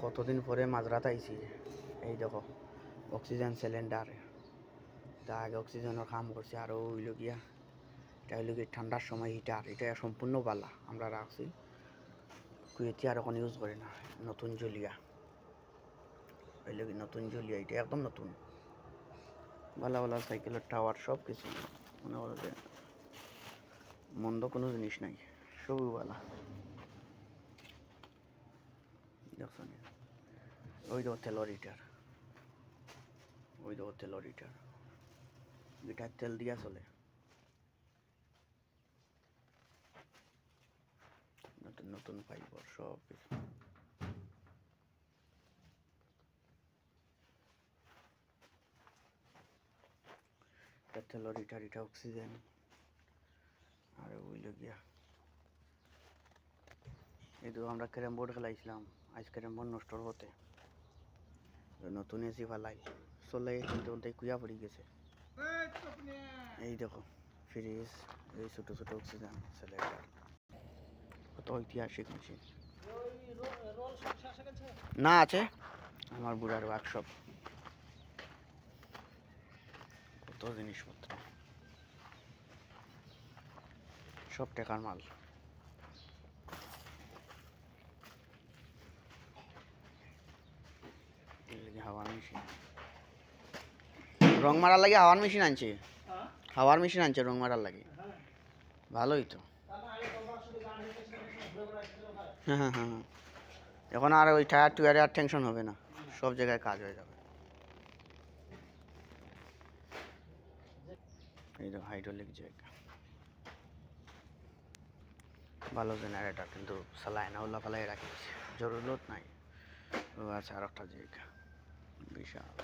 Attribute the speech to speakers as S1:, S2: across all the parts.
S1: কতদিন পরে মাঝরাত আইছি। এই দেখো অক্সিজেন সিলিন্ডার, তা আগে অক্সিজেনের কাম করছে। আরও হইল গিয়া এটা হইল গিয়ে ঠান্ডার সময় হিটার, এটা সম্পূর্ণ বালা আমরা রাখছি। কুয়েতি আর এখন ইউজ করে না। নতুন জলিয়া হইল কি নতুন জলিয়া, এটা একদম নতুন বালা বালা সাইকেলের টাওয়ার সব কিছু মনে করো যে মন্দ কোনো জিনিস নাই, সবই বালা। দেখছো নি ওই দেখো তেলর হিটার, ওই দেখো তেলর হিটার, গিটার তেল দিয়া চলে। নতুন নতুন ফাইবার সব কিছু। তেলর হিটার, এটা অক্সিজেন। আর ওইল গিয়া এই তো আমরা ক্যারাম বোর্ড খেলাইছিলাম, আজ ক্যারাম বোর্ড নষ্ট হতে নতুন এসি ফালাই চলে, কিন্তু ওটাই কুয়া পড়ে গেছে। এই দেখো ফ্রিজ, এই ছোটো ছোটো অক্সিজেন সিলিন্ডার, কত ঐতিহাসিক মেশিন। না আছে আমার বুড়ার ওয়ার্কশপ, কত জিনিসপত্র সব টাকার মাল। হাওয়ার মেশিন, রং মারার লাগে হাওয়ার মেশিন আনছে, হাওয়ার মেশিন আনছে রং মারার লাগে, ভালোই তো। হ্যাঁ হ্যাঁ হ্যাঁ, এখন আর ওই টায়ার টুয়ারে আর টেনশন হবে না, সব জায়গায় কাজ হয়ে যাবে। এই তো হাইড্রোলিক জ্যাক, ভালো জেনারেটর, কিন্তু চালায় না, ওলা ফালাই রাখি জরুরত নাই। ও আছে আর একটা জ্যাক বিশাল।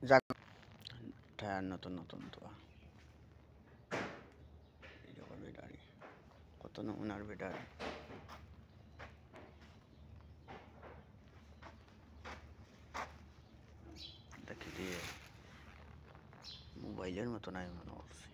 S1: যাক টায়ার নতুন নতুন তো, এই দেখো ব্যাটারি, কত নমুনার ব্যাটারি। দেখি দিয়ে মোবাইলের মতো নাই মনে হচ্ছে।